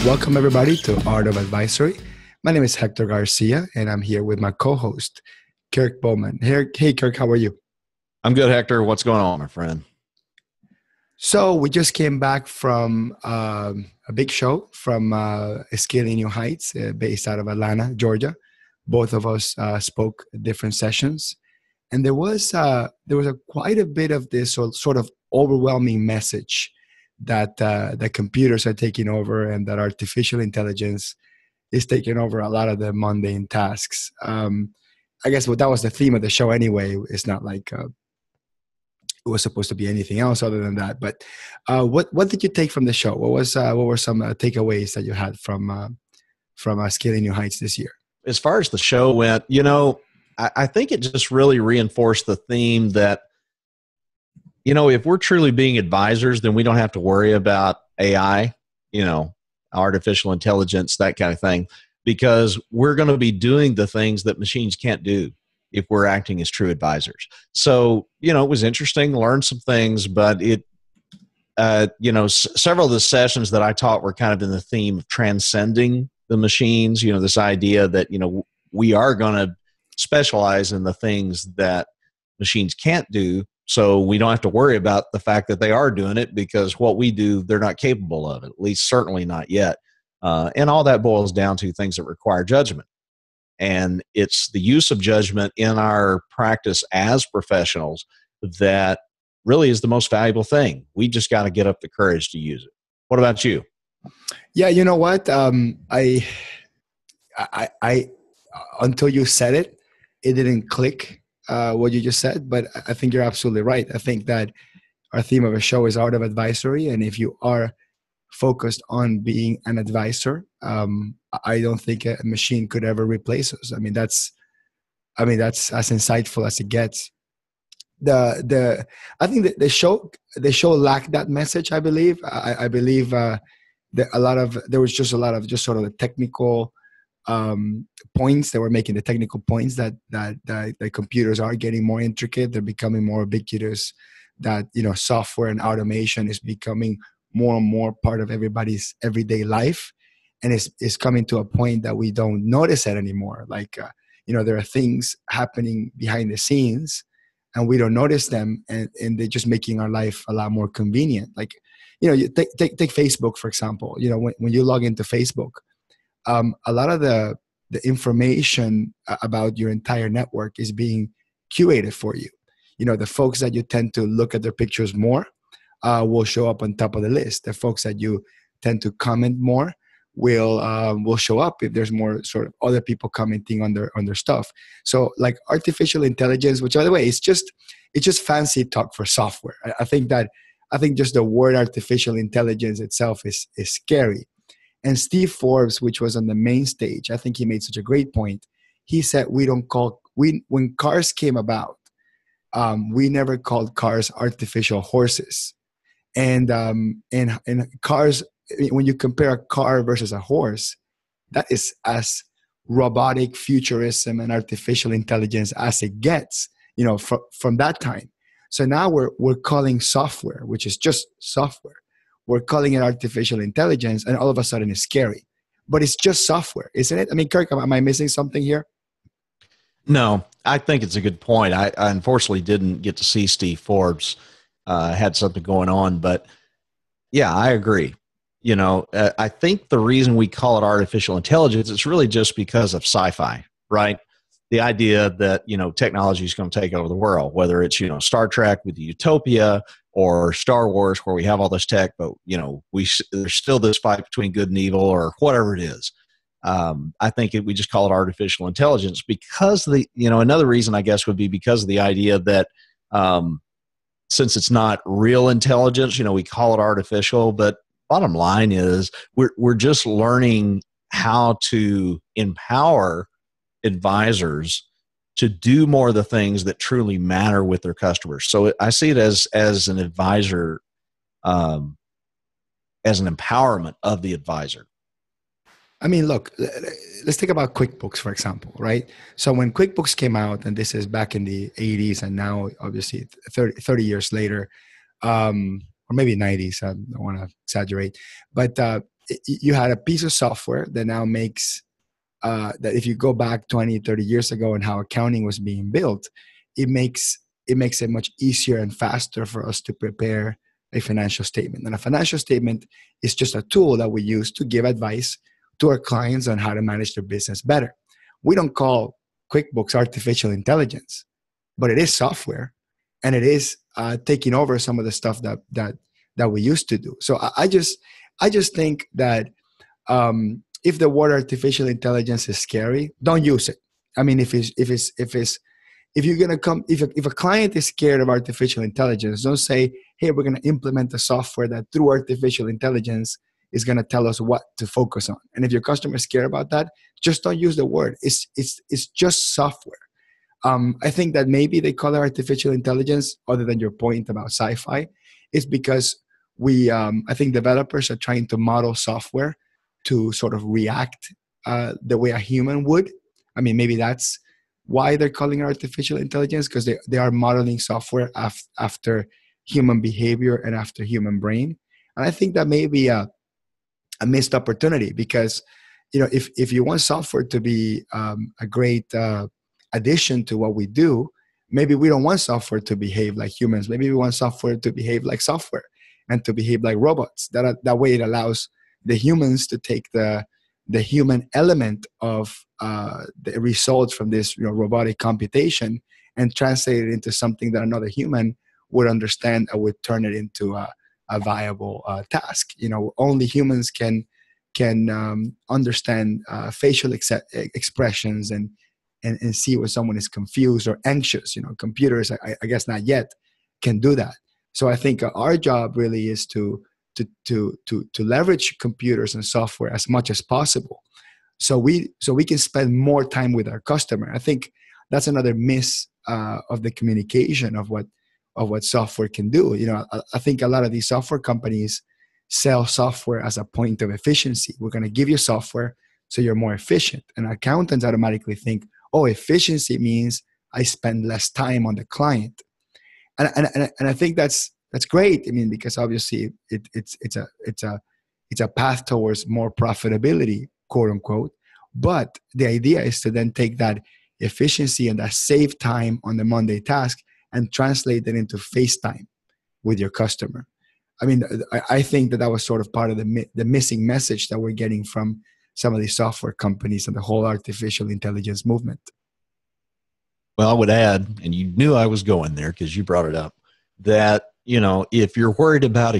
Welcome everybody to Art of Advisory. My name is Hector Garcia, and I'm here with my co-host, Kirk Bowman. Hey, Kirk, how are you? I'm good, Hector. What's going on, my friend? So we just came back from a big show from Scaling New Heights, based out of Atlanta, Georgia. Both of us spoke different sessions, and there was quite a bit of this sort of overwhelming message that that computers are taking over, and that artificial intelligence is taking over a lot of the mundane tasks. I guess that was the theme of the show anyway. It's not like it was supposed to be anything else other than that. But what did you take from the show? What were some takeaways that you had from Scaling New Heights this year? As far as the show went, I think it just really reinforced the theme that, if we're truly being advisors, then we don't have to worry about AI, artificial intelligence, that kind of thing, because we're going to be doing the things that machines can't do if we're acting as true advisors. So, it was interesting, learned some things, but several of the sessions that I taught were kind of in the theme of transcending the machines, this idea that, we are going to specialize in the things that machines can't do. So we don't have to worry about the fact that they are doing it, because what we do, they're not capable of it, at least certainly not yet. And all that boils down to things that require judgment. And it's the use of judgment in our practice as professionals that really is the most valuable thing. We just got to get up the courage to use it. What about you? Yeah, you know what? I until you said it, it didn't click what you just said. But I think you're absolutely right. I think that our theme of a show is Art of Advisory, and if you are focused on being an advisor, I don't think a machine could ever replace us. I mean, that's as insightful as it gets. I think that the show lacked that message. I believe. I believe that there was just a lot of just sort of the technical points that were making, the technical points that the computers are getting more intricate. They're becoming more ubiquitous. That software and automation is becoming more and more part of everybody's everyday life, and it's coming to a point that we don't notice it anymore. Like there are things happening behind the scenes, and we don't notice them, and they're just making our life a lot more convenient. Like you take Facebook for example. When you log into Facebook, a lot of the information about your entire network is being curated for you. The folks that you tend to look at their pictures more will show up on top of the list. The folks that you tend to comment more will show up if there's more sort of other people commenting on their stuff. So like artificial intelligence, which by the way, it's just fancy talk for software. I think just the word artificial intelligence itself is scary. And Steve Forbes, which was on the main stage, I think he made such a great point. He said when cars came about, we never called cars artificial horses. And cars, when you compare a car versus a horse, that is as robotic futurism and artificial intelligence as it gets, from that time. So now we're calling software, which is just software, we're calling it artificial intelligence, and all of a sudden it's scary. But it's just software, isn't it? I mean, Kirk, am I missing something here? No, I think it's a good point. I unfortunately didn't get to see Steve Forbes. Had something going on, but yeah, I agree. I think the reason we call it artificial intelligence is really just because of sci-fi, right? The idea that, technology is going to take over the world, whether it's, Star Trek with the Utopia or Star Wars where we have all this tech, but, there's still this fight between good and evil or whatever it is. I think we just call it artificial intelligence because another reason I guess would be because of the idea that, since it's not real intelligence, we call it artificial, but bottom line is we're just learning how to empower advisors to do more of the things that truly matter with their customers. So I see it as an advisor, as an empowerment of the advisor. I mean, look, let's think about QuickBooks, for example, right? So when QuickBooks came out, and this is back in the 80s, and now obviously 30 years later, or maybe 90s, I don't want to exaggerate, but you had a piece of software that now makes that if you go back 20, 30 years ago and how accounting was being built, it makes it much easier and faster for us to prepare a financial statement. And a financial statement is just a tool that we use to give advice to our clients on how to manage their business better. We don't call QuickBooks artificial intelligence, but it is software, and it is taking over some of the stuff that we used to do. So I just think that if the word artificial intelligence is scary, don't use it. I mean, if you're gonna come, if a client is scared of artificial intelligence, don't say, "Hey, we're gonna implement a software that through artificial intelligence is gonna tell us what to focus on." And if your customer is scared about that, just don't use the word. It's just software. I think that maybe they call it artificial intelligence, other than your point about sci-fi, is because I think developers are trying to model software to sort of react the way a human would. I mean, maybe that's why they're calling it artificial intelligence, because they are modeling software after human behavior and after human brain. And I think that may be a missed opportunity, because if you want software to be a great addition to what we do, maybe we don't want software to behave like humans. Maybe we want software to behave like software and to behave like robots. That way it allows the humans to take the human element of the results from this robotic computation and translate it into something that another human would understand and would turn it into a viable task. Only humans can understand facial expressions and see when someone is confused or anxious. Computers, I guess not yet, can do that. So I think our job really is to leverage computers and software as much as possible, so we can spend more time with our customer. I think that's another miss of the communication of what software can do. I think a lot of these software companies sell software as a point of efficiency. We're going to give you software so you're more efficient, and accountants automatically think, oh, efficiency means I spend less time on the client. And I think that's great. I mean, because obviously it's a path towards more profitability, quote unquote. But the idea is to then take that efficiency and that save time on the Monday task and translate it into face time with your customer. I mean, I think that was sort of part of the missing message that we're getting from some of these software companies and the whole artificial intelligence movement. Well, I would add, and you knew I was going there because you brought it up, that if you're worried about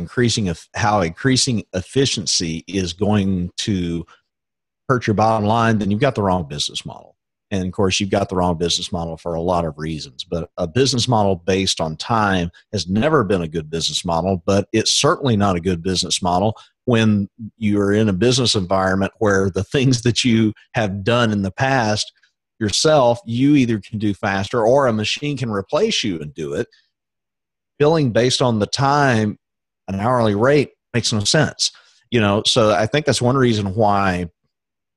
how increasing efficiency is going to hurt your bottom line, then you've got the wrong business model. And of course, you've got the wrong business model for a lot of reasons. But a business model based on time has never been a good business model, but it's certainly not a good business model when you're in a business environment where the things that you have done in the past yourself, you either can do faster or a machine can replace you and do it. Billing based on the time, an hourly rate, makes no sense. So I think that's one reason why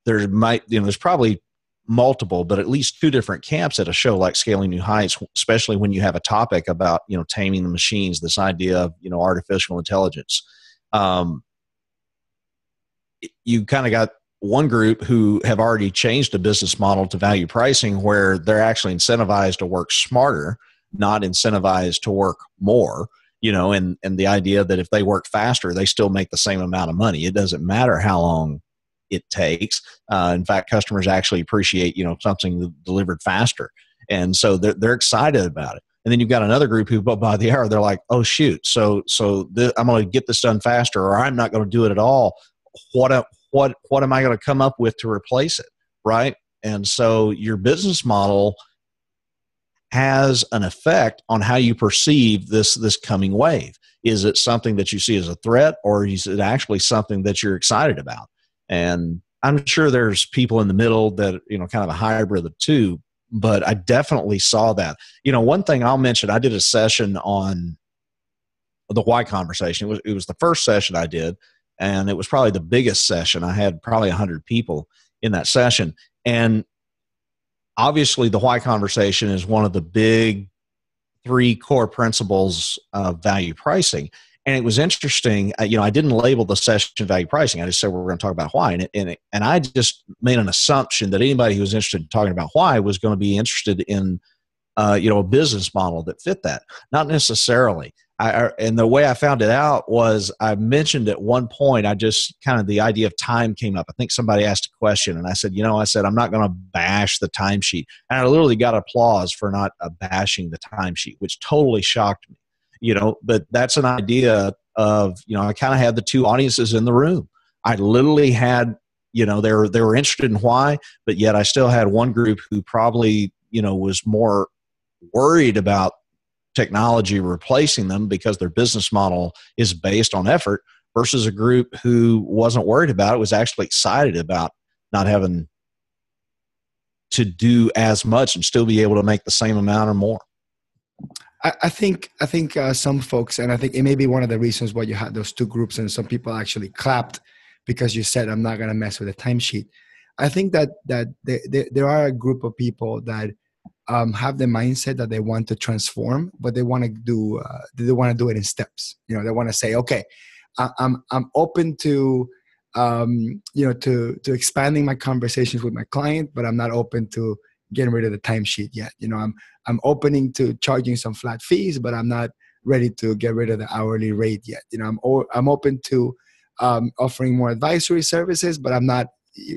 there's probably multiple, but at least two different camps at a show like Scaling New Heights, especially when you have a topic about, taming the machines, this idea of, artificial intelligence. You kind of got one group who have already changed the business model to value pricing, where they're actually incentivized to work smarter, not incentivized to work more, and the idea that if they work faster, they still make the same amount of money. It doesn't matter how long it takes. In fact, customers actually appreciate, something delivered faster. And so they're excited about it. And then you've got another group who, by the hour, they're like, oh, shoot. So I'm going to get this done faster, or I'm not going to do it at all. What am I going to come up with to replace it? Right. And so your business model has an effect on how you perceive this coming wave. Is it something that you see as a threat, or is it actually something that you're excited about? And I'm sure there's people in the middle that, kind of a hybrid of the two, but I definitely saw that. One thing I'll mention, I did a session on the why conversation. It was the first session I did, and it was probably the biggest session. I had probably 100 people in that session. And obviously the why conversation is one of the big 3 core principles of value pricing. And it was interesting. I didn't label the session value pricing. I just said we're going to talk about why. And I just made an assumption that anybody who was interested in talking about why was going to be interested in a business model that fit that. Not necessarily. And the way I found it out was I mentioned at one point, the idea of time came up. I think somebody asked a question and I said, I'm not going to bash the timesheet. And I literally got applause for not bashing the timesheet, which totally shocked me, but that's an idea of, I kind of had the two audiences in the room. I literally had, they were interested in why, but yet I still had one group who probably, was more worried about technology replacing them because their business model is based on effort, versus a group who wasn't worried about it, was actually excited about not having to do as much and still be able to make the same amount or more. I think some folks, and I think it may be one of the reasons why you had those two groups and some people actually clapped because you said, I'm not going to mess with the timesheet. I think that there are a group of people that have the mindset that they want to transform, but they want to do it in steps. They want to say, okay, I'm open to to expanding my conversations with my client, but I'm not open to getting rid of the timesheet yet. I'm opening to charging some flat fees, but I'm not ready to get rid of the hourly rate yet. I'm open to offering more advisory services, but I'm not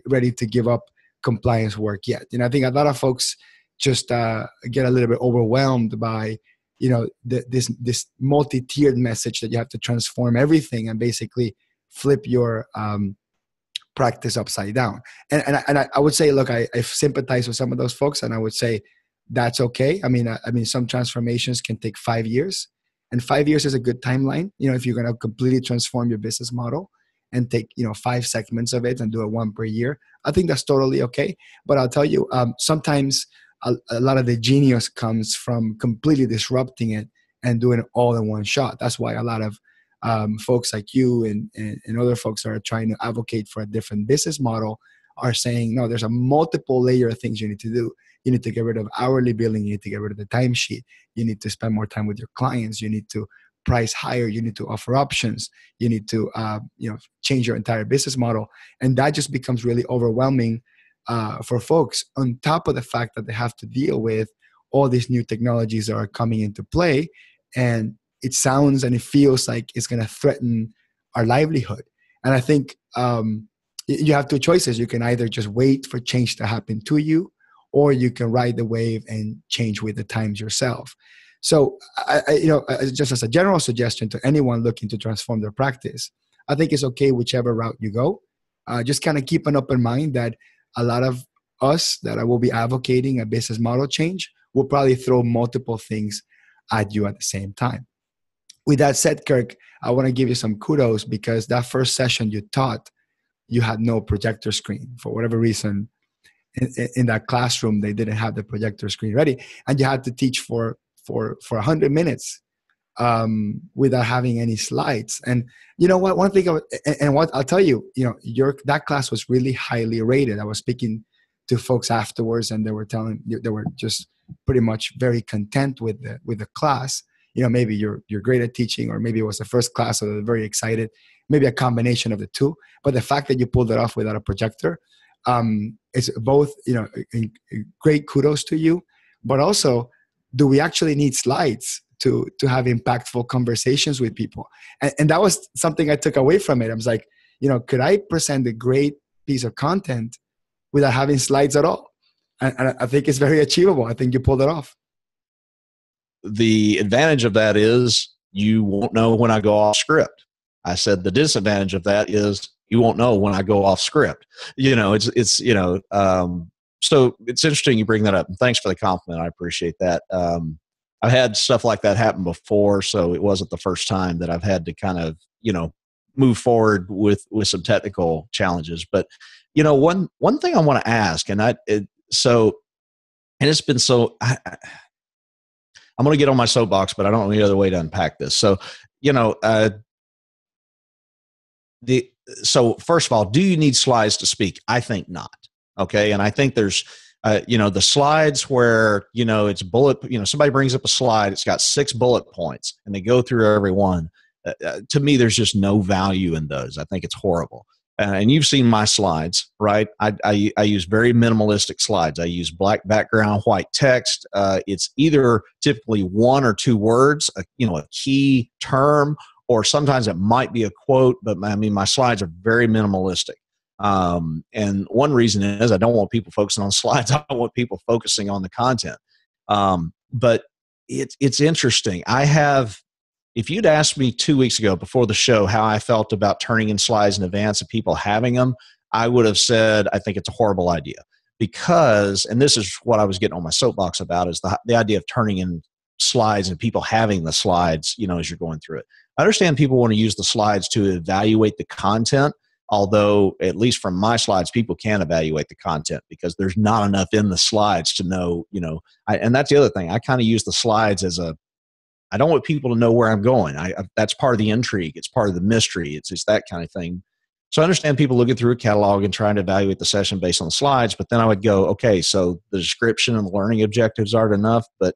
ready to give up compliance work yet. I think a lot of folks just get a little bit overwhelmed by this multi-tiered message that you have to transform everything and basically flip your practice upside down. And I would say, look, I sympathize with some of those folks, and I would say that's okay. I mean, some transformations can take 5 years, and 5 years is a good timeline. If you're going to completely transform your business model and take 5 segments of it and do it one per year, I think that's totally okay. But I'll tell you, sometimes a lot of the genius comes from completely disrupting it and doing it all in one shot. That's why a lot of folks like you and other folks that are trying to advocate for a different business model are saying, no, there's a multiple layer of things you need to do. You need to get rid of hourly billing. You need to get rid of the timesheet. You need to spend more time with your clients. You need to price higher. You need to offer options. You need to change your entire business model. And that just becomes really overwhelming for folks, on top of the fact that they have to deal with all these new technologies that are coming into play. And it sounds and it feels like it's going to threaten our livelihood. And I think you have two choices. You can either just wait for change to happen to you, or you can ride the wave and change with the times yourself. So, just as a general suggestion to anyone looking to transform their practice, I think it's okay whichever route you go. Just kind of keep an open mind that a lot of us that I will be advocating a business model change will probably throw multiple things at you at the same time. With that said, Kirk, I want to give you some kudos because that first session you taught, you had no projector screen. For whatever reason, in that classroom, they didn't have the projector screen ready. And you had to teach for 100 minutes without having any slides. And you know what? One thing, what I'll tell you, that class was really highly rated. I was speaking to folks afterwards, and they were just pretty much very content with the class. Maybe you're great at teaching, or maybe it was the first class, so they're very excited. Maybe a combination of the two. But the fact that you pulled it off without a projector, it's both great kudos to you, but also, do we actually need slides to have impactful conversations with people? And that was something I took away from it. I was like, could I present a great piece of content without having slides at all? And I think it's very achievable. I think you pulled it off. The advantage of that is you won't know when I go off script. I said the disadvantage of that is you won't know when I go off script. So it's interesting you bring that up. And thanks for the compliment. I appreciate that. I've had stuff like that happen before, so it wasn't the first time that I've had to kind of, move forward with some technical challenges. But, one thing I want to ask, and it's been so, I'm going to get on my soapbox, but I don't know any other way to unpack this. So, so first of all, do you need slides to speak? I think not. Okay. And I think there's, the slides where, it's bullet, somebody brings up a slide, it's got 6 bullet points and they go through every one. to me, there's just no value in those. I think it's horrible. And you've seen my slides, right? I use very minimalistic slides. I use black background, white text. It's either typically one or two words, a key term, or sometimes it might be a quote. But I mean, my slides are very minimalistic. And one reason is I don't want people focusing on slides. I want people focusing on the content. But it's interesting. If you'd asked me 2 weeks ago before the show how I felt about turning in slides in advance and people having them, I would have said, I think it's a horrible idea because, and this is what I was getting on my soapbox about, is the idea of turning in slides and people having the slides, as you're going through it. I understand people want to use the slides to evaluate the content, although at least from my slides, people can evaluate the content because there's not enough in the slides to know, and that's the other thing. I kind of use the slides as I don't want people to know where I'm going. That's part of the intrigue. It's part of the mystery. It's just that kind of thing. So I understand people looking through a catalog and trying to evaluate the session based on the slides, but then I would go, okay, so the description and the learning objectives aren't enough, but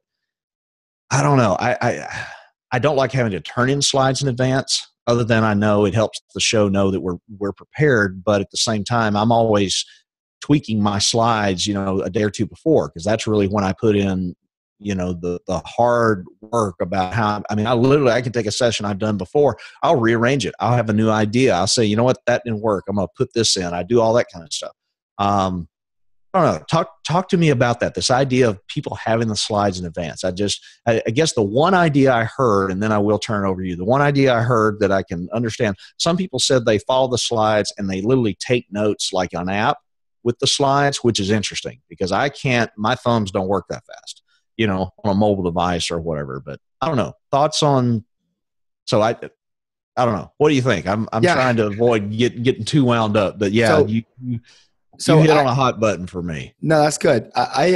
I don't know. I don't like having to turn in slides in advance, other than I know it helps the show know that we're prepared, but at the same time, I'm always tweaking my slides, a day or two before, because that's really when I put in the hard work about how, I can take a session I've done before. I'll rearrange it. I'll have a new idea. I'll say, you know what, that didn't work. I'm going to put this in. I do all that kind of stuff. I don't know. Talk to me about that. This idea of people having the slides in advance. I guess the one idea I heard, and then I will turn it over to you. The one idea I heard that I can understand, some people said they follow the slides and they literally take notes like an app with the slides, which is interesting because my thumbs don't work that fast. On a mobile device or whatever, but I don't know. Thoughts on, so I don't know. What do you think? I'm trying to avoid getting too wound up, but yeah, you hit on a hot button for me. No, that's good. I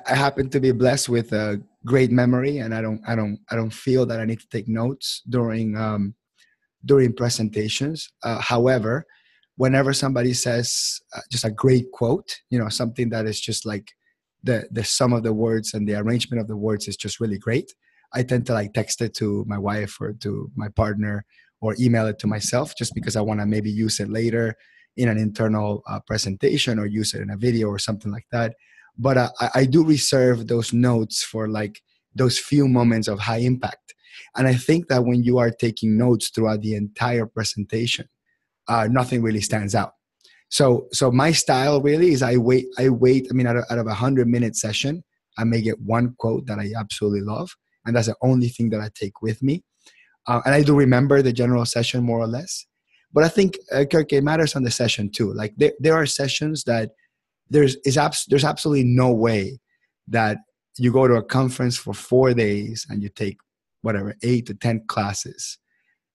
happen to be blessed with a great memory, and I don't feel that I need to take notes during presentations. However, whenever somebody says just a great quote, something that is just like, the sum of the words and the arrangement of the words is just really great, I tend to text it to my wife or to my partner or email it to myself just because I want to maybe use it later in an internal presentation or use it in a video or something like that. But I do reserve those notes for those few moments of high impact. And I think that when you are taking notes throughout the entire presentation, nothing really stands out. So my style really is I wait. Out of 100-minute session, I may get one quote that I absolutely love. And that's the only thing that I take with me. And I do remember the general session more or less. But I think, Kirk, it matters on the session too. There are sessions that there's absolutely no way that you go to a conference for 4 days and you take 8 to 10 classes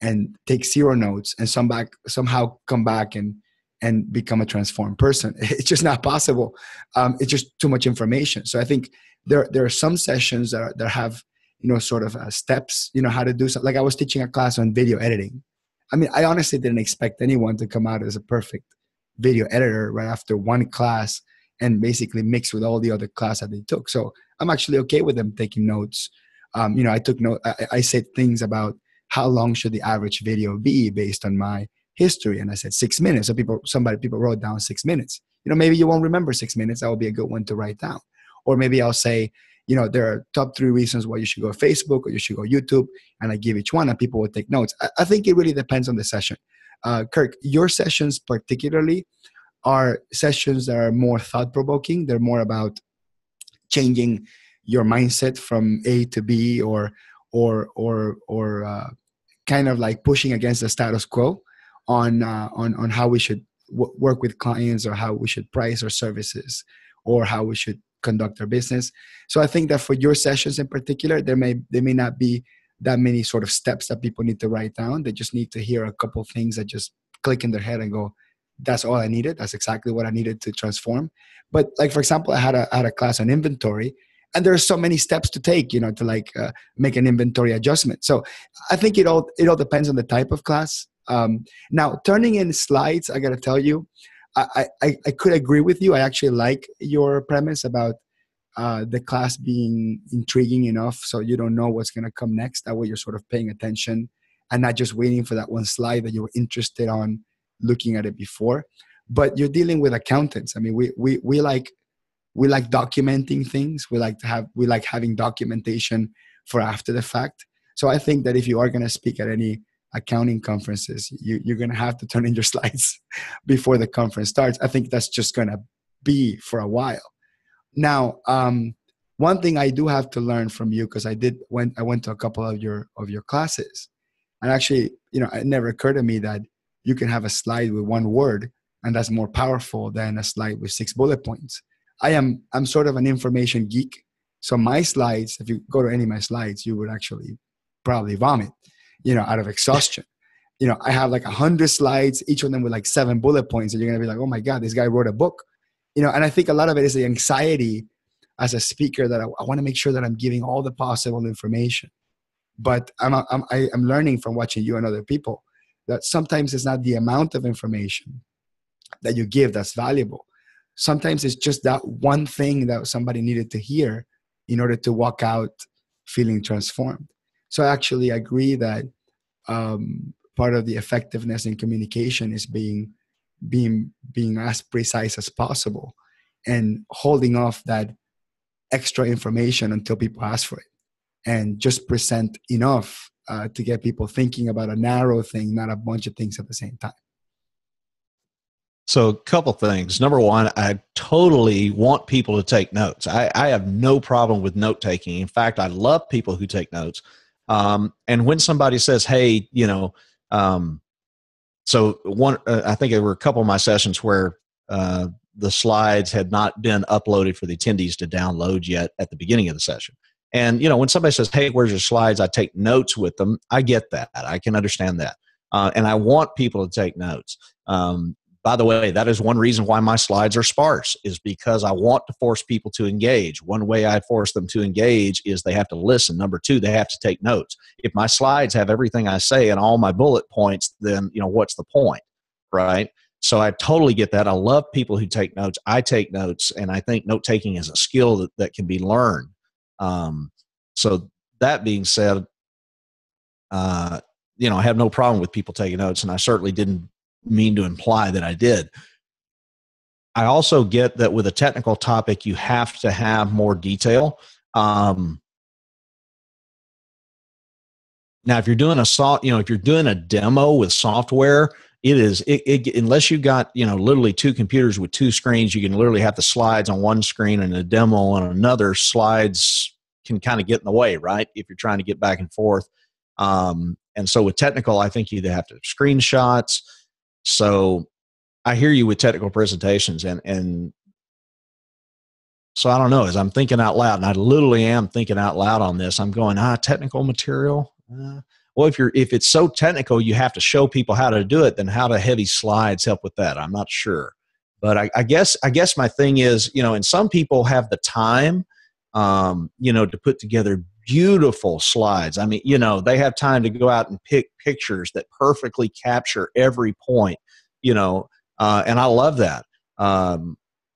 and take 0 notes and somehow come back and become a transformed person. It's just not possible. It's just too much information. So I think there are some sessions that have, sort of steps, how to do something. Like I was teaching a class on video editing. I honestly didn't expect anyone to come out as a perfect video editor right after one class and basically mix with all the other class that they took. So I'm actually okay with them taking notes. I took note. I said things about how long should the average video be based on my history, and I said 6 minutes. So people wrote down 6 minutes. Maybe you won't remember 6 minutes. That would be a good one to write down. Or maybe I'll say, there are top 3 reasons why you should go Facebook or you should go YouTube, and I give each one, and people will take notes. I think it really depends on the session. Kirk, your sessions particularly are sessions that are more thought-provoking. They're more about changing your mindset from A to B, or kind of like pushing against the status quo on how we should work with clients, or how we should price our services, or how we should conduct our business. So I think that for your sessions in particular, there may not be that many sort of steps that people need to write down. They just need to hear a couple things that just click in their head and go, that's all I needed. That's exactly what I needed to transform. But like, for example, I had a class on inventory, and there are so many steps to take, to make an inventory adjustment. So I think it all depends on the type of class. Now, turning in slides, I got to tell you, I could agree with you. I actually like your premise about the class being intriguing enough so you don't know what's going to come next. That way you're sort of paying attention and not just waiting for that one slide that you were interested on looking at it before. But you're dealing with accountants. I mean, we like documenting things. We like having documentation for after the fact. So I think that if you are going to speak at any accounting conferences, you're going to have to turn in your slides before the conference starts. I think that's just going to be for a while. Now, one thing I do have to learn from you, because I went to a couple of your classes, and actually, it never occurred to me that you can have a slide with one word, and that's more powerful than a slide with 6 bullet points. I'm sort of an information geek. So my slides, if you go to any of my slides, you would actually probably vomit, out of exhaustion. I have like 100 slides, each of them with like 7 bullet points. And you're going to be like, oh my God, this guy wrote a book. And I think a lot of it is the anxiety as a speaker that I want to make sure that I'm giving all the possible information. But I'm learning from watching you and other people that sometimes it's not the amount of information that you give that's valuable. Sometimes it's just that one thing that somebody needed to hear in order to walk out feeling transformed. So I actually agree that part of the effectiveness in communication is being as precise as possible and holding off that extra information until people ask for it, and just present enough to get people thinking about a narrow thing, not a bunch of things at the same time. So a couple things. Number one, I totally want people to take notes. I have no problem with note taking. In fact, I love people who take notes. And when somebody says, hey, so I think there were a couple of my sessions where the slides had not been uploaded for the attendees to download yet at the beginning of the session. And, when somebody says, hey, where's your slides? I take notes with them. I get that. I can understand that. And I want people to take notes. By the way, that is one reason why my slides are sparse, is because I want to force people to engage. One way I force them to engage is they have to listen. Number two, they have to take notes. If my slides have everything I say and all my bullet points, then, what's the point, right? So I totally get that. I love people who take notes. I take notes, and I think note-taking is a skill that can be learned. So that being said, I have no problem with people taking notes, and I certainly didn't mean to imply that I did. I also get that with a technical topic, you have to have more detail. Now, if you're doing if you're doing a demo with software, unless you got, literally 2 computers with 2 screens, you can literally have the slides on one screen and a demo on another. Slides can kind of get in the way, right? If you're trying to get back and forth. And so with technical, I think you have to have screenshots. So I hear you with technical presentations, and so I don't know, as I'm thinking out loud, and I literally am thinking out loud on this, I'm going, technical material. Well, if it's so technical, you have to show people how to do it, then how do heavy slides help with that? I'm not sure. But I guess my thing is, and some people have the time, to put together beautiful slides. I mean, they have time to go out and pick pictures that perfectly capture every point, and I love that. I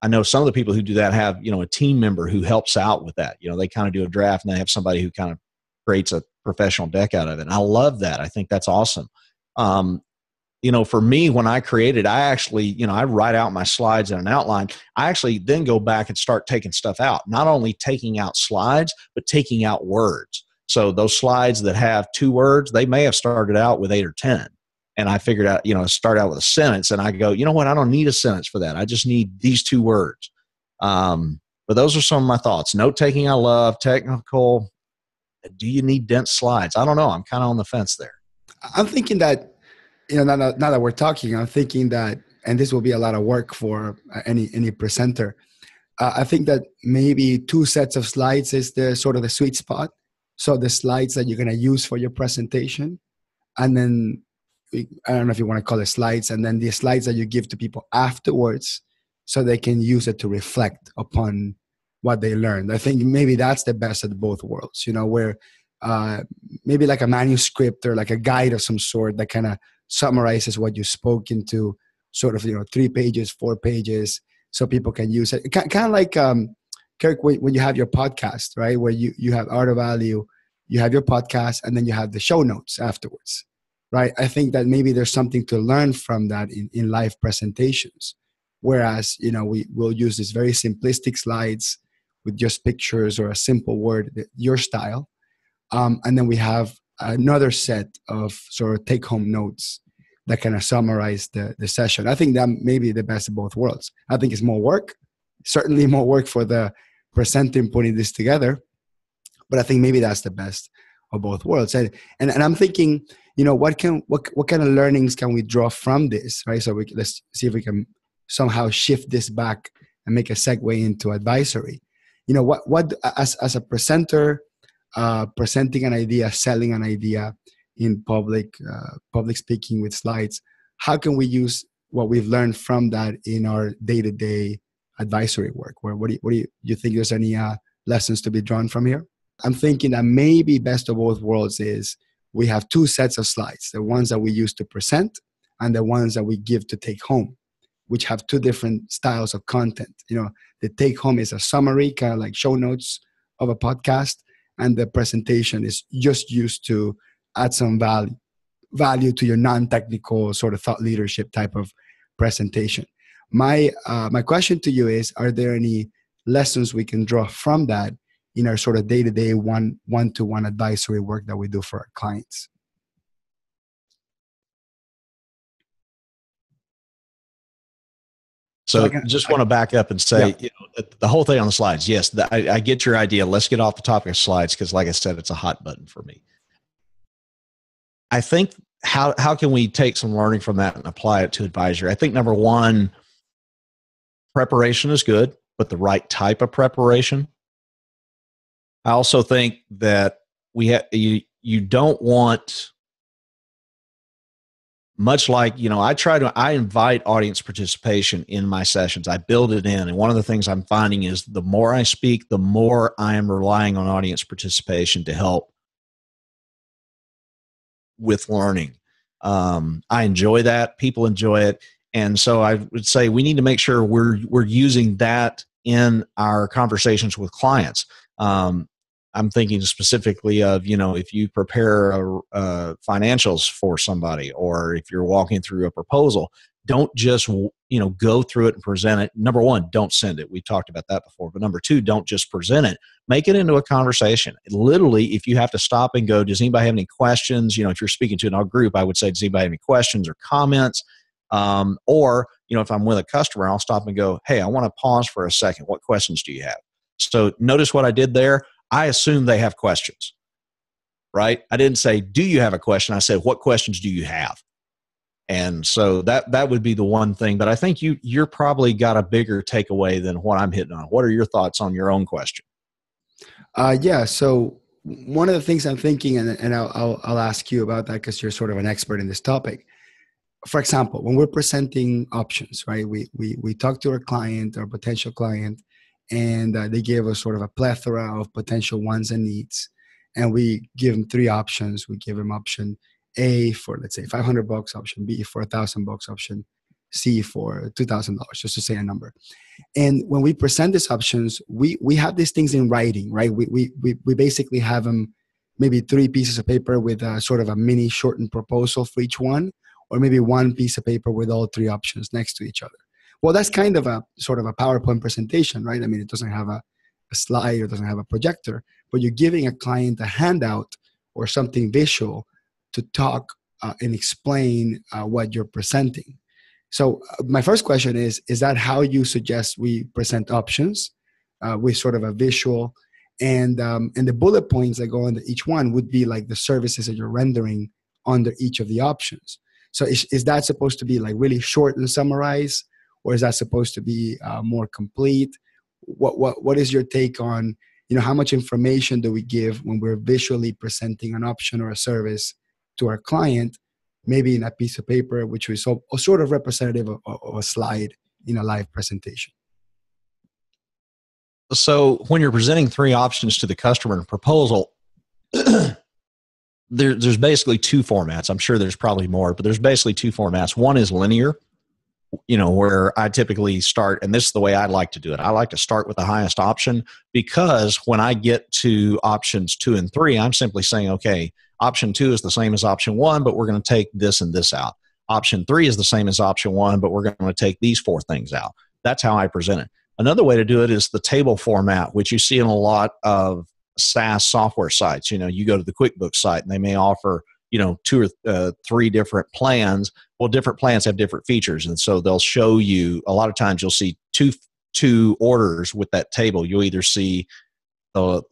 know some of the people who do that have, a team member who helps out with that. They kind of do a draft, and they have somebody who kind of creates a professional deck out of it. And I love that. I think that's awesome. For me, when I created, I actually, I write out my slides in an outline. I actually then go back and start taking stuff out, not only taking out slides, but taking out words. So those slides that have 2 words, they may have started out with 8 or 10. And I figured out, start out with a sentence, and I go, you know what? I don't need a sentence for that. I just need these 2 words. But those are some of my thoughts. Note taking, I love. Technical, do you need dense slides? I don't know. I'm kind of on the fence there. I'm thinking that, now that we're talking, I'm thinking that, and this will be a lot of work for any presenter. I think that maybe 2 sets of slides is the sort of the sweet spot. So the slides that you're going to use for your presentation, and then I don't know if you want to call it slides, and then the slides that you give to people afterwards, so they can use it to reflect upon what they learned. I think maybe that's the best of both worlds. Where maybe like a manuscript or like a guide of some sort that kind of summarizes what you spoke into sort of 3 pages, 4 pages, so people can use it. Kind of like Kirk, when you have your podcast, right, where you have Art of Value, you have your podcast, and then you have the show notes afterwards. right? I think that maybe there's something to learn from that in live presentations. Whereas, we will use these very simplistic slides with just pictures or a simple word, your style. And then we have another set of sort of take-home notes that kind of summarize the session. I think that may be the best of both worlds. I think it's more work, certainly more work for the presenting, putting this together, but I think maybe that's the best of both worlds. And I'm thinking, what kind of learnings can we draw from this, right? So let's see if we can somehow shift this back and make a segue into advisory. What as a presenter, presenting an idea, selling an idea in public speaking with slides, how can we use what we've learned from that in our day-to-day advisory work? What do you think there's any lessons to be drawn from here? I'm thinking that maybe best of both worlds is we have two sets of slides, the ones that we use to present and the ones that we give to take home, which have two different styles of content. The take home is a summary, kind of like show notes of a podcast, and the presentation is just used to add some value to your non-technical sort of thought leadership type of presentation. My question to you is, are there any lessons we can draw from that in our sort of day-to-day one-to-one advisory work that we do for our clients? So just want to back up and say, the whole thing on the slides, yes, I get your idea. Let's get off the topic of slides because, like I said, it's a hot button for me. I think how can we take some learning from that and apply it to advisory? I think number one, preparation is good, but the right type of preparation. I also think that you don't want, much like, I invite audience participation in my sessions. I build it in. And one of the things I'm finding is the more I speak, the more I am relying on audience participation to help with learning. I enjoy that. People enjoy it. And so I would say we need to make sure we're using that in our conversations with clients. I'm thinking specifically of, if you prepare financials for somebody, or if you're walking through a proposal, don't just, go through it and present it. Number one, don't send it. We talked about that before. But number two, don't just present it. Make it into a conversation. Literally, if you have to stop and go, does anybody have any questions? If you're speaking to a group, I would say, does anybody have any questions or comments? Or, if I'm with a customer, I'll stop and go, hey, I want to pause for a second. What questions do you have? So notice what I did there. I assume they have questions, right? I didn't say, do you have a question? I said, what questions do you have? And so that would be the one thing. But I think you're probably got a bigger takeaway than what I'm hitting on. What are your thoughts on your own question? So one of the things I'm thinking, and I'll ask you about that because you're sort of an expert in this topic. For example, when we're presenting options, right? We talk to our client or potential client, and they gave us sort of a plethora of potential wants and needs. And we give them three options. We give them option A for, let's say, $500, option B for $1,000, option C for $2,000, just to say a number. And when we present these options, we have these things in writing, right? We basically have them, maybe 3 pieces of paper with a sort of a mini shortened proposal for each one, or maybe 1 piece of paper with all 3 options next to each other. Well, that's kind of a sort of a PowerPoint presentation, right? I mean, it doesn't have a slide, or doesn't have a projector, but you're giving a client a handout or something visual to talk and explain what you're presenting. So my first question is that how you suggest we present options with sort of a visual, and the bullet points that go under each one would be like the services that you're rendering under each of the options. So is that supposed to be like really short and summarized? Or is that supposed to be more complete? What is your take on, how much information do we give when we're visually presenting an option or a service to our client, maybe in a piece of paper, which is sort of representative of a slide in a live presentation? So when you're presenting 3 options to the customer in a proposal, there's basically 2 formats. I'm sure there's probably more, but there's basically 2 formats. One is linear, where I typically start, and this is the way I like to do it. I like to start with the highest option, because when I get to options 2 and 3, I'm simply saying, okay, Option 2 is the same as option 1, but we're going to take this and this out. Option 3 is the same as option 1, but we're going to take these 4 things out. That's how I present it. Another way to do it is the table format, which you see in a lot of SaaS software sites. You go to the QuickBooks site and they may offer, 2 or 3 different plans. Well, different plans have different features. And so they'll show you, a lot of times you'll see two orders with that table. You'll either see the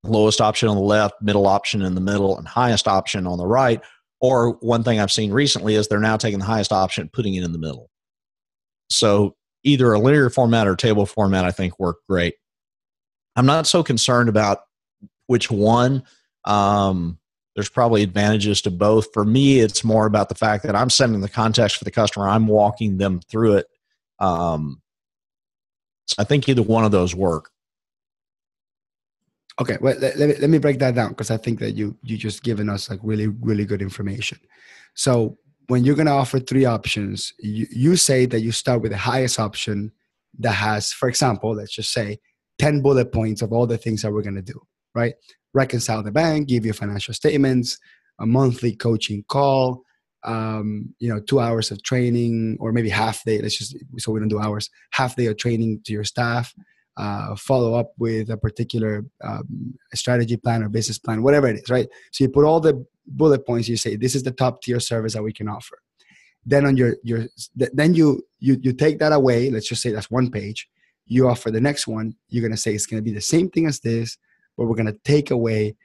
lowest option on the left, middle option in the middle, and highest option on the right. Or one thing I've seen recently is they're now taking the highest option, putting it in the middle. So either a linear format or table format, I think, work great. I'm not so concerned about which one. There's probably advantages to both. For me, it's more about the fact that I'm setting the context for the customer. I'm walking them through it. So I think either one of those work. Okay, well, let me break that down, because I think that you just given us like really, really good information. So when you're going to offer 3 options, you say that you start with the highest option that has, for example, let's just say 10 bullet points of all the things that we're going to do, right? Reconcile the bank, give you financial statements, a monthly coaching call, 2 hours of training, or maybe half day, so we don't do hours, half day of training to your staff, follow up with a particular strategy plan or business plan, whatever it is, right? So you put all the bullet points, you say, this is the top tier service that we can offer. Then on then you take that away. Let's just say that's 1 page. You offer the next one. You're going to say it's going to be the same thing as this, but we're going to take away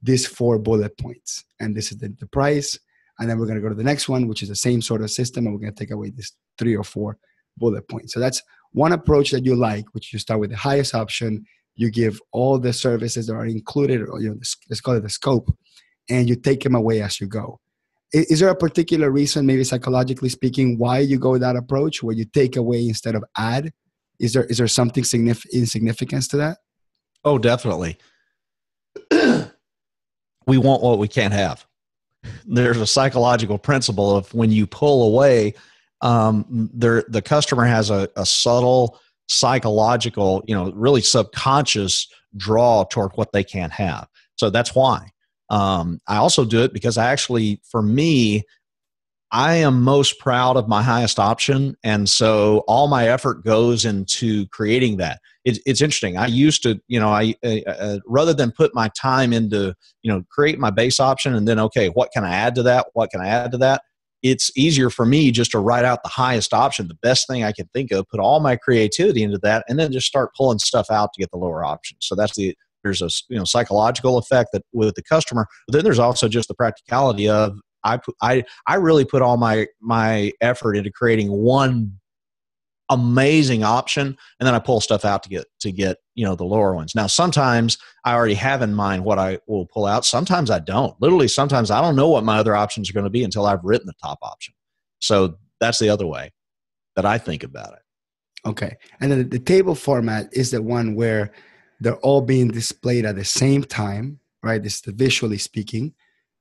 these 4 bullet points. And this is the price. And then we're going to go to the next one, which is the same sort of system. And we're going to take away this 3 or 4 bullet points. So that's one approach that you like, which you start with the highest option. You give all the services that are included, or let's call it the scope, and you take them away as you go. Is there a particular reason, maybe psychologically speaking, why you go that approach, where you take away instead of add? Is there something in significance to that? Oh, definitely. We want what we can't have. There's a psychological principle of when you pull away, the customer has a subtle psychological, really subconscious draw toward what they can't have. So that's why. I also do it because for me, I am most proud of my highest option. And so all my effort goes into creating that. It's interesting. I used to, rather than put my time into, create my base option and then, okay, what can I add to that? What can I add to that? It's easier for me just to write out the highest option, the best thing I can think of, put all my creativity into that, and then just start pulling stuff out to get the lower option. So there's a psychological effect that with the customer, but then there's also just the practicality of I really put all my effort into creating one amazing option, and then I pull stuff out to get the lower ones. Now, sometimes I already have in mind what I will pull out. Sometimes I don't. Literally, sometimes I don't know what my other options are going to be until I've written the top option. So that's the other way that I think about it. Okay. And then the table format is the one where they're all being displayed at the same time, right? This is the visually speaking.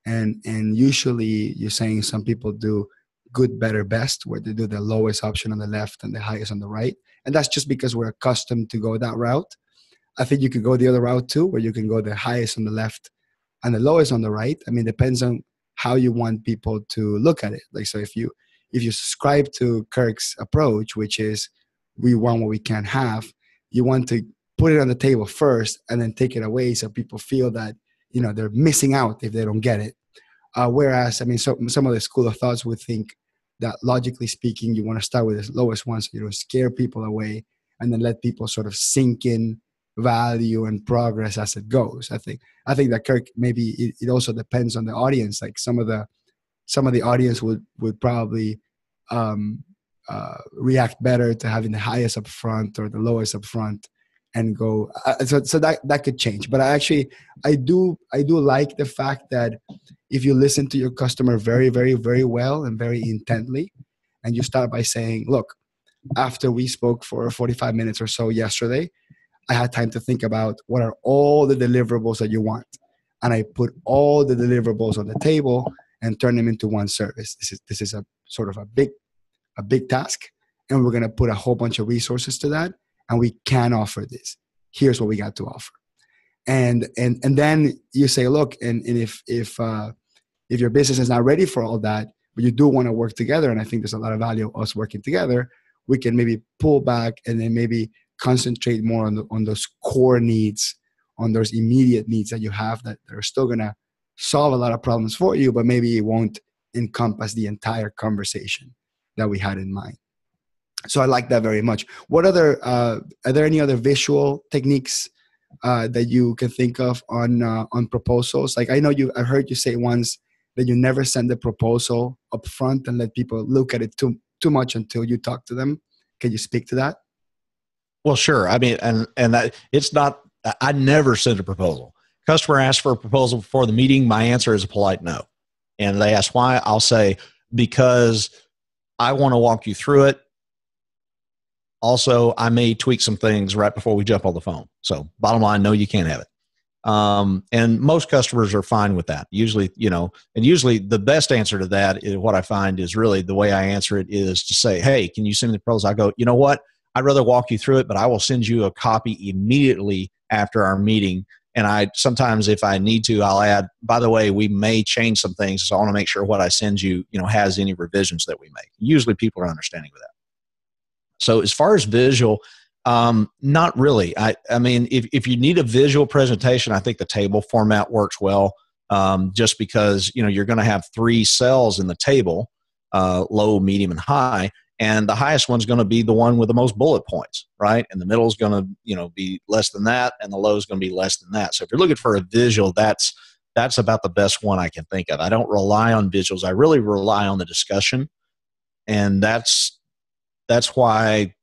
And usually you're saying some people do good, better, best, where they do the lowest option on the left and the highest on the right. And that's just because we're accustomed to go that route. I think you could go the other route too, where you can go the highest on the left and the lowest on the right. I mean, it depends on how you want people to look at it. Like, so if you subscribe to Kirk's approach, which is we want what we can't have, you want to put it on the table first and then take it away so people feel that, they're missing out if they don't get it. Whereas, I mean, some of the school of thoughts would think that logically speaking, you want to start with the lowest one so you don't scare people away and then let people sort of sink in value and progress as it goes. I think that Kirk, maybe it also depends on the audience. Like some of the audience would probably react better to having the highest up front or the lowest up front and go. So that could change. But I do like the fact that if you listen to your customer very, very, very well and very intently, and you start by saying, look, after we spoke for 45 minutes or so yesterday, I had time to think about what are all the deliverables that you want. And I put all the deliverables on the table and turn them into one service. This is a sort of a big task. And we're going to put a whole bunch of resources to that. And we can offer this. Here's what we got to offer. and then you say, look, and if your business is not ready for all that, but you do want to work together, and I think there's a lot of value of us working together, we can maybe pull back and then maybe concentrate more on those core needs, on those immediate needs that you have that are still going to solve a lot of problems for you, but maybe it won't encompass the entire conversation that we had in mind. So I like that very much. What other, are there any other visual techniques that you can think of on proposals? Like I heard you say once that you never send the proposal up front and let people look at it too much until you talk to them. Can you speak to that? Well, sure. I mean, and that it's not, I never send a proposal. Customer asks for a proposal before the meeting. My answer is a polite no. And they ask why, I'll say, because I want to walk you through it. Also, I may tweak some things right before we jump on the phone. So bottom line, no, you can't have it. And most customers are fine with that. Usually, and usually the best answer to that is what I find is really the way I answer it is to say, hey, can you send me the proposal? I go, you know what? I'd rather walk you through it, but I will send you a copy immediately after our meeting. And sometimes if I need to, I'll add, by the way, we may change some things. So I want to make sure what I send you, has any revisions that we make. Usually people are understanding with that. So as far as visual, not really. I mean, if you need a visual presentation, I think the table format works well, just because, you're going to have 3 cells in the table, low, medium, and high. And the highest one's going to be the one with the most bullet points, right? And the middle is going to, be less than that, and the low is going to be less than that. So if you're looking for a visual, that's about the best one I can think of. I don't rely on visuals. I really rely on the discussion, and that's why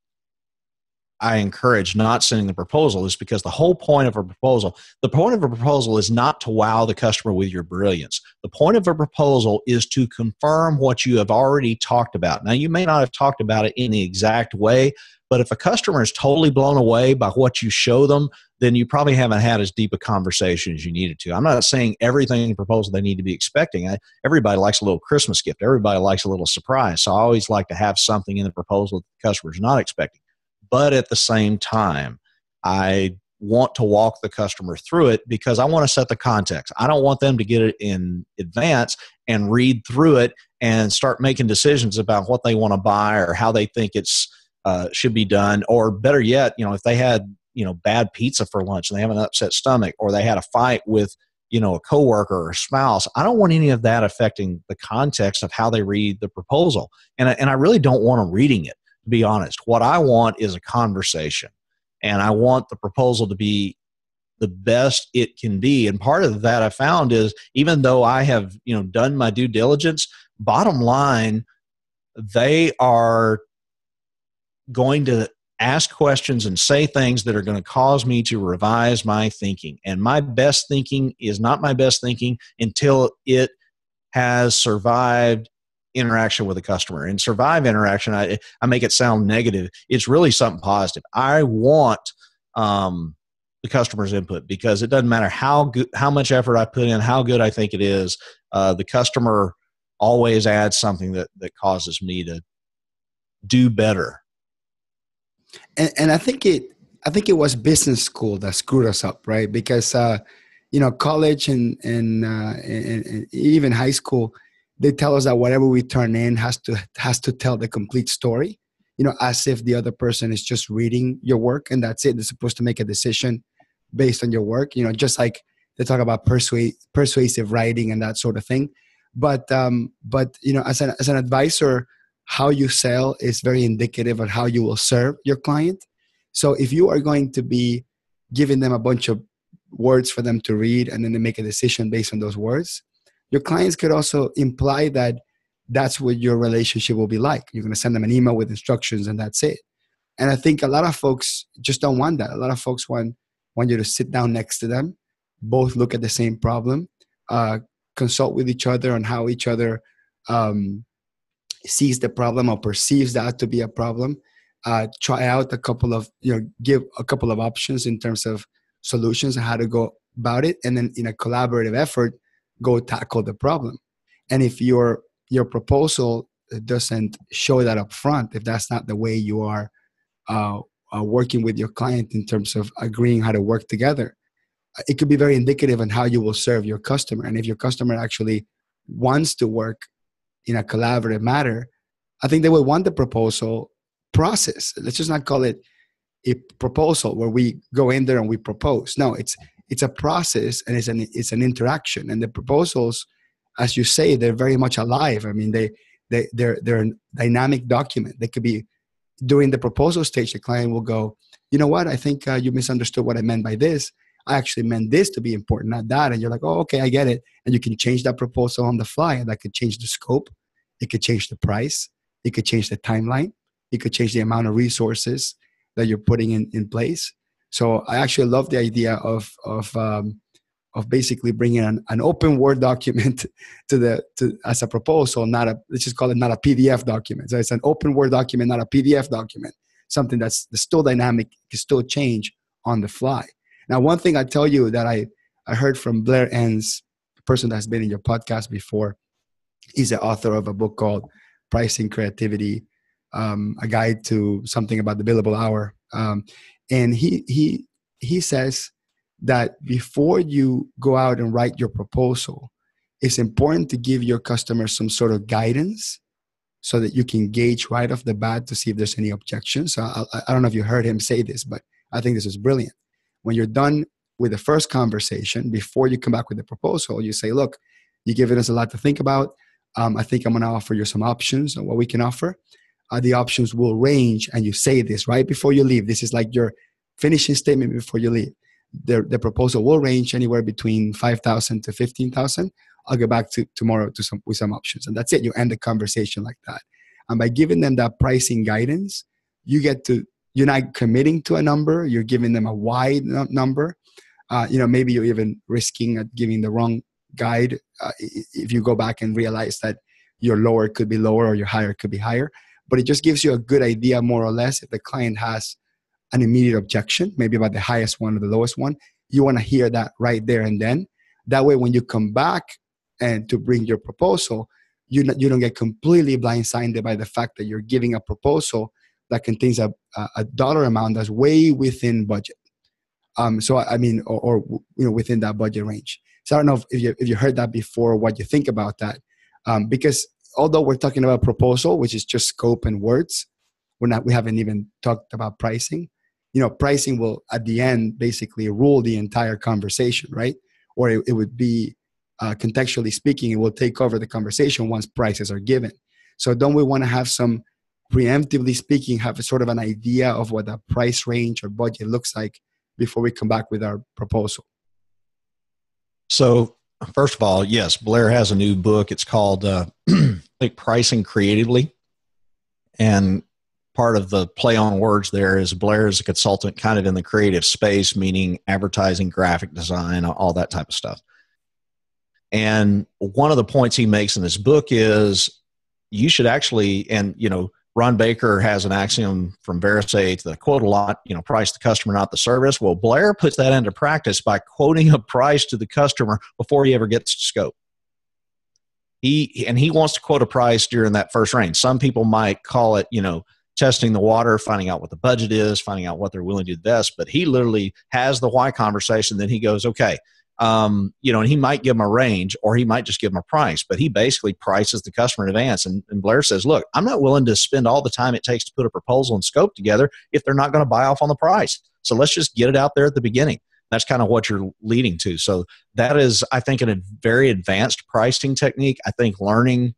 I encourage not sending the proposal, is because the whole point of a proposal is not to wow the customer with your brilliance. The point of a proposal is to confirm what you have already talked about. Now, you may not have talked about it in the exact way, but if a customer is totally blown away by what you show them, then you probably haven't had as deep a conversation as you needed to. I'm not saying everything in the proposal they need to be expecting. Everybody likes a little Christmas gift. Everybody likes a little surprise. So I always like to have something in the proposal that the customer is not expecting. But at the same time, I want to walk the customer through it because I want to set the context. I don't want them to get it in advance and read through it and start making decisions about what they want to buy or how they think it's should be done. Or better yet, if they had bad pizza for lunch and they have an upset stomach, or they had a fight with a coworker or a spouse, I don't want any of that affecting the context of how they read the proposal. And I really don't want them reading it. To be honest, what I want is a conversation, and I want the proposal to be the best it can be. And part of that I found is, even though I have, done my due diligence, bottom line, they are going to ask questions and say things that are going to cause me to revise my thinking. And my best thinking is not my best thinking until it has survived interaction with a customer. And survive interaction, I make it sound negative. It's really something positive. I want the customer's input, because it doesn't matter how much effort I put in, how good I think it is. The customer always adds something that causes me to do better. And I think it was business school that screwed us up, right? Because college and even high school, they tell us that whatever we turn in has to tell the complete story, as if the other person is just reading your work and that's it. They're supposed to make a decision based on your work, just like they talk about persuasive writing and that sort of thing. But as an advisor, how you sell is very indicative of how you will serve your client. So if you are going to be giving them a bunch of words for them to read and then they make a decision based on those words, your clients could also imply that that's what your relationship will be like. You're going to send them an email with instructions and that's it. And I think a lot of folks just don't want that. A lot of folks want you to sit down next to them, both look at the same problem, consult with each other on how each other sees the problem or perceives that to be a problem. Try out give a couple of options in terms of solutions and how to go about it. And then in a collaborative effort, go tackle the problem. And if your proposal doesn't show that up front, if that's not the way you are working with your client in terms of agreeing how to work together, it could be very indicative on how you will serve your customer. And if your customer actually wants to work in a collaborative manner, I think they will want the proposal process. Let's just not call it a proposal where we go in there and we propose. No, it's a process, and it's an interaction. And the proposals, as you say, they're very much alive. I mean, they're a dynamic document. They could be during the proposal stage. The client will go, you know what? I think you misunderstood what I meant by this. I actually meant this to be important, not that. And you're like, oh, okay, I get it. And you can change that proposal on the fly, and that could change the scope. It could change the price. It could change the timeline. It could change the amount of resources that you're putting in place. So I actually love the idea of basically bringing an open Word document as a proposal, let's just call it not a PDF document. So it's an open Word document, not a PDF document. Something that's still dynamic, can still change on the fly. Now, one thing I tell you that I heard from Blair Enns, the person that's been in your podcast before. He's the author of a book called Pricing Creativity, a guide to something about the billable hour. And he says that before you go out and write your proposal, it's important to give your customers some sort of guidance so that you can gauge right off the bat to see if there's any objections. So I don't know if you heard him say this, but I think this is brilliant. When you're done with the first conversation, before you come back with the proposal, you say, look, you've given us a lot to think about. I think I'm going to offer you some options on what we can offer. The options will range, and you say this right before you leave. This is like your finishing statement before you leave. The proposal will range anywhere between $5,000 to $15,000. I'll get back to tomorrow with some options, and that's it. You end the conversation like that. And by giving them that pricing guidance, you're not committing to a number. You're giving them a wide number. Maybe you're even risking at giving the wrong guide if you go back and realize that your lower could be lower or your higher could be higher. But it just gives you a good idea, more or less, if the client has an immediate objection, maybe about the highest one or the lowest one. You want to hear that right there and then. That way, when you come back and to bring your proposal, you don't get completely blindsided by the fact that you're giving a proposal that contains a dollar amount that's way within budget. Within that budget range. So I don't know if you heard that before, what you think about that, because although we're talking about proposal, which is just scope and words, we haven't even talked about pricing. Pricing will at the end basically rule the entire conversation, right? Or it would be contextually speaking, it will take over the conversation once prices are given. So don't we want to have some preemptively speaking, have a sort of an idea of what the price range or budget looks like before we come back with our proposal? So first of all, yes, Blair has a new book. It's called Pricing Creatively. And part of the play on words there is Blair is a consultant kind of in the creative space, meaning advertising, graphic design, all that type of stuff. And one of the points he makes in this book is you should actually, Ron Baker has an axiom from Verisage, the quote a lot, price the customer, not the service. Well, Blair puts that into practice by quoting a price to the customer before he ever gets to scope. He wants to quote a price during that first range. Some people might call it, testing the water, finding out what the budget is, finding out what they're willing to invest. But he literally has the why conversation. Then he goes, okay, and he might give them a range or he might just give them a price, but he basically prices the customer in advance. And Blair says, look, I'm not willing to spend all the time it takes to put a proposal and scope together if they're not going to buy off on the price. So let's just get it out there at the beginning. That's kind of what you're leading to. So that is, I think, a very advanced pricing technique. I think learning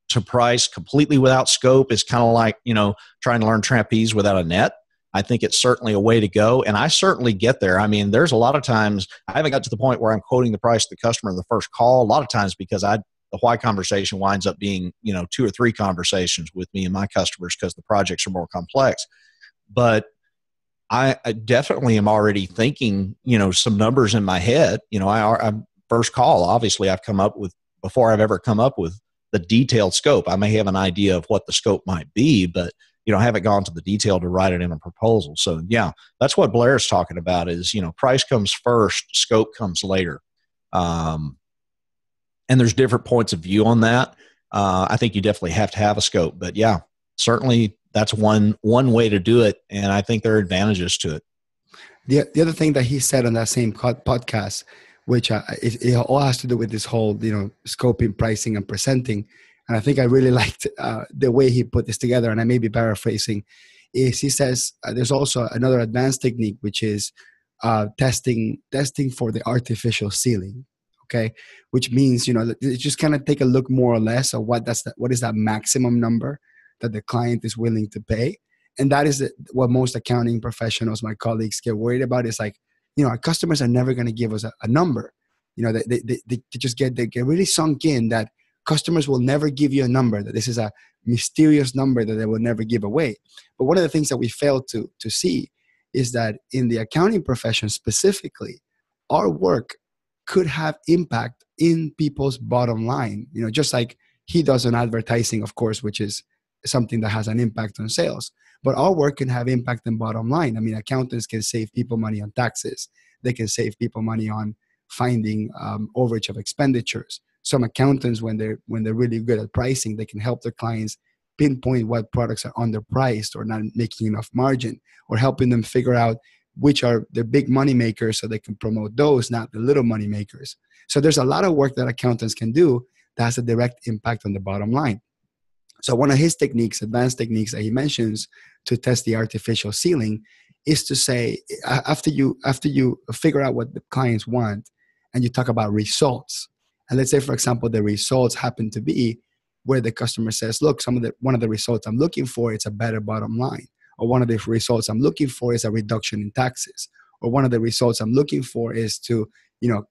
to price completely without scope is kind of like, trying to learn trapeze without a net. I think it's certainly a way to go. And I certainly get there. I mean, there's a lot of times I haven't got to the point where I'm quoting the price to the customer in the first call. A lot of times because the why conversation winds up being, 2 or 3 conversations with me and my customers because the projects are more complex. But I definitely am already thinking, some numbers in my head. I first call, obviously I've come up with, before I've ever come up with the detailed scope. I may have an idea of what the scope might be, but I haven't gone to the detail to write it in a proposal. So yeah, that's what Blair's talking about is, price comes first, scope comes later. And there's different points of view on that. I think you definitely have to have a scope, but yeah, certainly that's one way to do it. And I think there are advantages to it. the other thing that he said on that same podcast, which it all has to do with this whole, scoping, pricing, and presenting. And I think I really liked the way he put this together. And I may be paraphrasing. Is he says there's also another advanced technique, which is testing for the artificial ceiling. Okay, which means just kind of take a look more or less at what is that maximum number that the client is willing to pay. And that is what most accounting professionals, my colleagues, get worried about. Is like, our customers are never going to give us a number. They get really sunk in that customers will never give you a number, that this is a mysterious number that they will never give away. But one of the things that we fail to see is that in the accounting profession specifically, our work could have impact in people's bottom line. Just like he does on advertising, of course, which is something that has an impact on sales. But our work can have impact on bottom line. I mean, accountants can save people money on taxes. They can save people money on finding overage of expenditures. Some accountants, when they're really good at pricing, they can help their clients pinpoint what products are underpriced or not making enough margin, or helping them figure out which are the big money makers so they can promote those, not the little money makers. So there's a lot of work that accountants can do that has a direct impact on the bottom line. So one of his techniques, advanced techniques that he mentions to test the artificial ceiling, is to say, after you figure out what the clients want and you talk about results, and let's say, for example, the results happen to be where the customer says, look, one of the results I'm looking for is a better bottom line, or one of the results I'm looking for is a reduction in taxes, or one of the results I'm looking for is to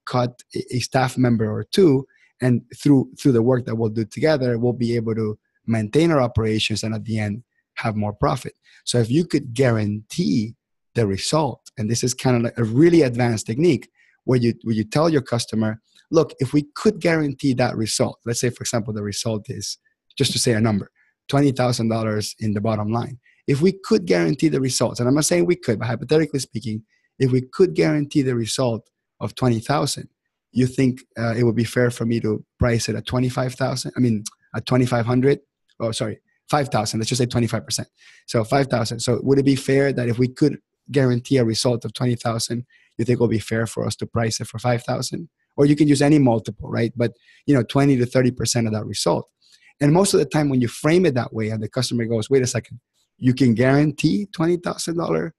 cut a staff member or two, and through the work that we'll do together, we'll be able to maintain our operations and at the end have more profit. So if you could guarantee the result, and this is kind of like a really advanced technique where you tell your customer, look, if we could guarantee that result, let's say, for example, the result is, just to say a number, $20,000 in the bottom line. If we could guarantee the results, and I'm not saying we could, but hypothetically speaking, if we could guarantee the result of 20,000, you think it would be fair for me to price it at 25,000? I mean, at 2,500? Oh, sorry, 5,000. Let's just say 25%. So 5,000. So would it be fair that if we could guarantee a result of 20,000, you think it will be fair for us to price it for 5,000? Or you can use any multiple, right? But 20 to 30% of that result. And most of the time, when you frame it that way, and the customer goes, "Wait a second, you can guarantee $20,000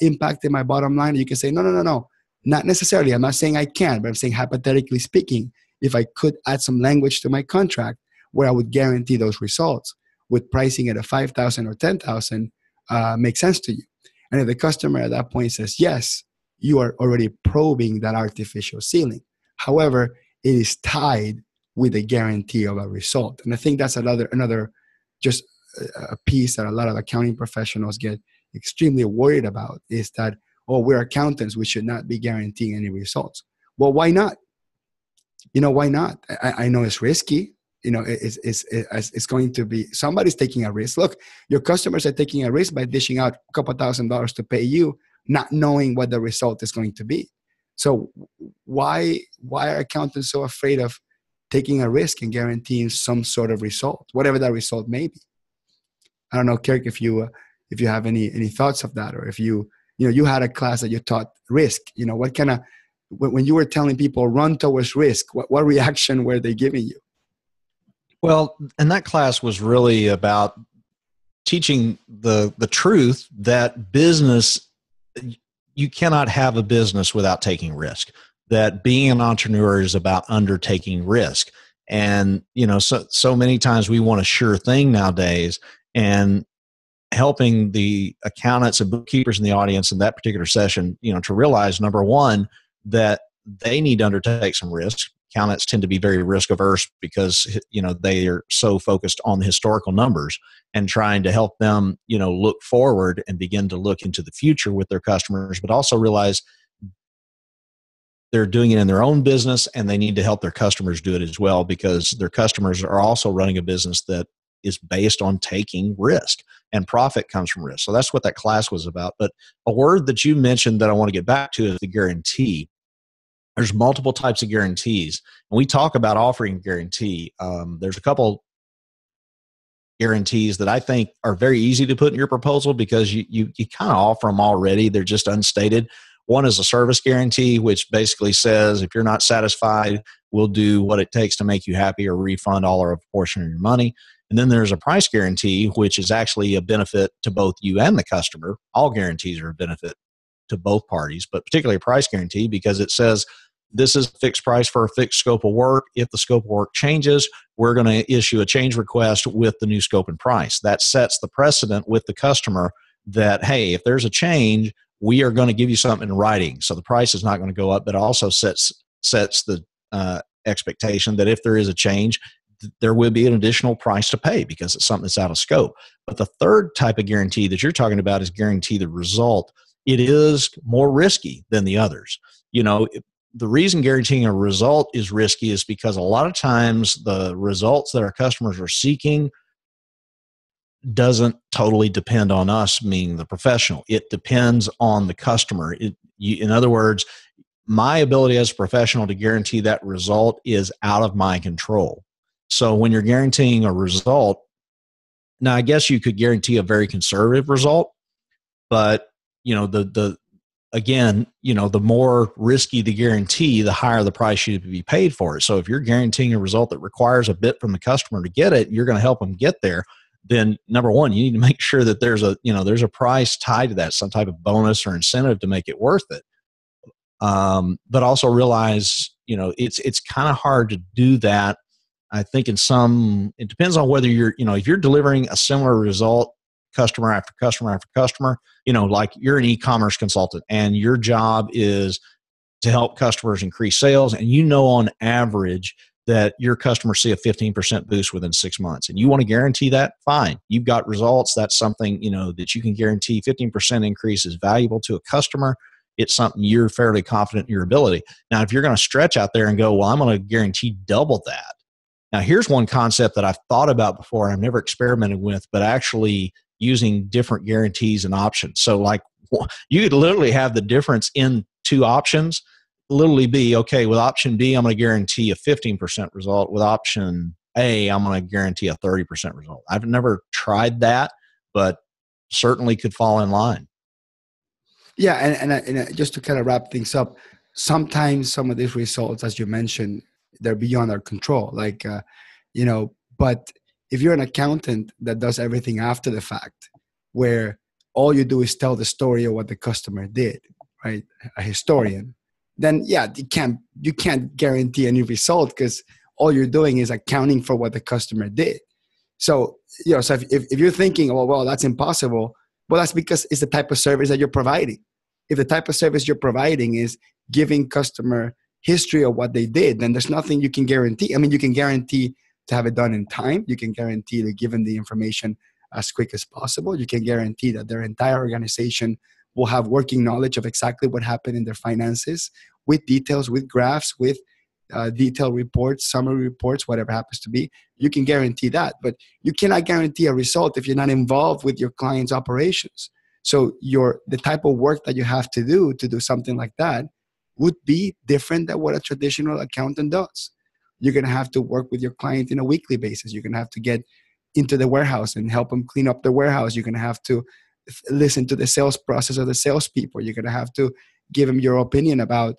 impact in my bottom line?" You can say, "No, not necessarily. I'm not saying I can, but I'm saying hypothetically speaking, if I could add some language to my contract where I would guarantee those results, with pricing at a 5,000 or 10,000 make sense to you?" And if the customer at that point says yes, you are already probing that artificial ceiling. However, it is tied with a guarantee of a result. And I think that's another just a piece that a lot of accounting professionals get extremely worried about, is that, oh, we're accountants, we should not be guaranteeing any results. Well, why not? Why not? I know it's risky. It's going to be, somebody's taking a risk. Look, your customers are taking a risk by dishing out a couple $1,000s to pay you, not knowing what the result is going to be. So why are accountants so afraid of taking a risk and guaranteeing some sort of result, whatever that result may be? I don't know, Kirk, if you have any thoughts of that, or if you had a class that you taught risk. What kind of, when you were telling people run towards risk, what reaction were they giving you? Well, and that class was really about teaching the truth that business, you cannot have a business without taking risk, that being an entrepreneur is about undertaking risk. And, so many times we want a sure thing nowadays, and helping the accountants and bookkeepers in the audience in that particular session, to realize, number one, that they need to undertake some risk. Accountants tend to be very risk averse because, they are so focused on the historical numbers, and trying to help them, look forward and begin to look into the future with their customers, but also realize they're doing it in their own business and they need to help their customers do it as well, because their customers are also running a business that is based on taking risk, and profit comes from risk. So that's what that class was about. But a word that you mentioned that I want to get back to is the guarantee. There's multiple types of guarantees. And we talk about offering guarantee. There's a couple guarantees that I think are very easy to put in your proposal because you kind of offer them already. They're just unstated. One is a service guarantee, which basically says if you're not satisfied, we'll do what it takes to make you happy or refund all or a portion of your money. And then there's a price guarantee, which is actually a benefit to both you and the customer. All guarantees are a benefit to both parties, but particularly a price guarantee because it says this is a fixed price for a fixed scope of work. If the scope of work changes, we're going to issue a change request with the new scope and price. That sets the precedent with the customer that, hey, if there's a change, we are going to give you something in writing. So the price is not going to go up, but also sets the expectation that if there is a change, there will be an additional price to pay because it's something that's out of scope. But the third type of guarantee that you're talking about is guarantee the result. It is more risky than the others. The reason guaranteeing a result is risky is because a lot of times the results that our customers are seeking doesn't totally depend on us, meaning the professional. It depends on the customer. In other words, my ability as a professional to guarantee that result is out of my control. So when you're guaranteeing a result, now I guess you could guarantee a very conservative result, but the more risky the guarantee, the higher the price should be paid for it. So if you're guaranteeing a result that requires a bit from the customer to get it, you're going to help them get there. Then number one, you need to make sure that there's a price tied to that, some type of bonus or incentive to make it worth it. But also realize, it's kind of hard to do that. I think it depends on whether if you're delivering a similar result, customer after customer after customer, like you're an e-commerce consultant and your job is to help customers increase sales. And on average that your customers see a 15% boost within 6 months and you want to guarantee that, fine. You've got results. That's something, that you can guarantee. 15% increase is valuable to a customer. It's something you're fairly confident in your ability. Now, if you're going to stretch out there and go, well, I'm going to guarantee double that. Now, here's one concept that I've thought about before and I've never experimented with, but actually using different guarantees and options. So like you could literally have the difference in two options literally be, okay, with option B, I'm going to guarantee a 15% result. With option A, I'm going to guarantee a 30% result. I've never tried that, but certainly could fall in line. Yeah. And just to kind of wrap things up, sometimes some of these results, as you mentioned, they're beyond our control. But if you're an accountant that does everything after the fact, where all you do is tell the story of what the customer did, right? A historian, then yeah, you can't guarantee any result because all you're doing is accounting for what the customer did. So, so if you're thinking, oh, well, that's impossible, well, that's because it's the type of service that you're providing. If the type of service you're providing is giving customer history of what they did, then there's nothing you can guarantee. I mean, you can guarantee to have it done in time. You can guarantee to give them the information as quick as possible. You can guarantee that their entire organization will have working knowledge of exactly what happened in their finances with details, with graphs, with detailed reports, summary reports, whatever happens to be. You can guarantee that, but you cannot guarantee a result if you're not involved with your client's operations. So the type of work that you have to do something like that would be different than what a traditional accountant does. You're going to have to work with your client in a weekly basis. You're going to have to get into the warehouse and help them clean up the warehouse. You're going to have to listen to the sales process of the salespeople. You're going to have to give them your opinion about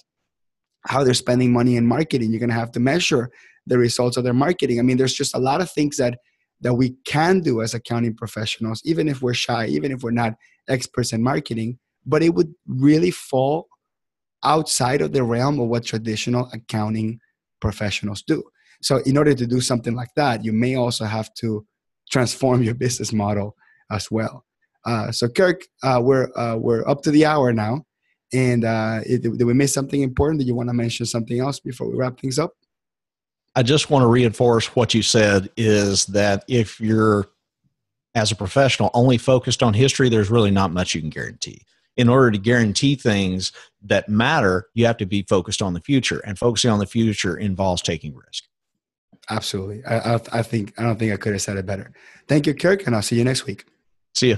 how they're spending money in marketing. You're going to have to measure the results of their marketing. I mean, there's just a lot of things that we can do as accounting professionals, even if we're shy, even if we're not experts in marketing, but it would really fall outside of the realm of what traditional accounting professionals do. So in order to do something like that, you may also have to transform your business model as well. So Kirk, we're up to the hour now. And did we miss something important? Do you want to mention something else before we wrap things up? I just want to reinforce what you said is that if you're, as a professional, only focused on history, there's really not much you can guarantee. In order to guarantee things that matter, you have to be focused on the future. And focusing on the future involves taking risk. Absolutely. I don't think I could have said it better. Thank you, Kirk, and I'll see you next week. See you.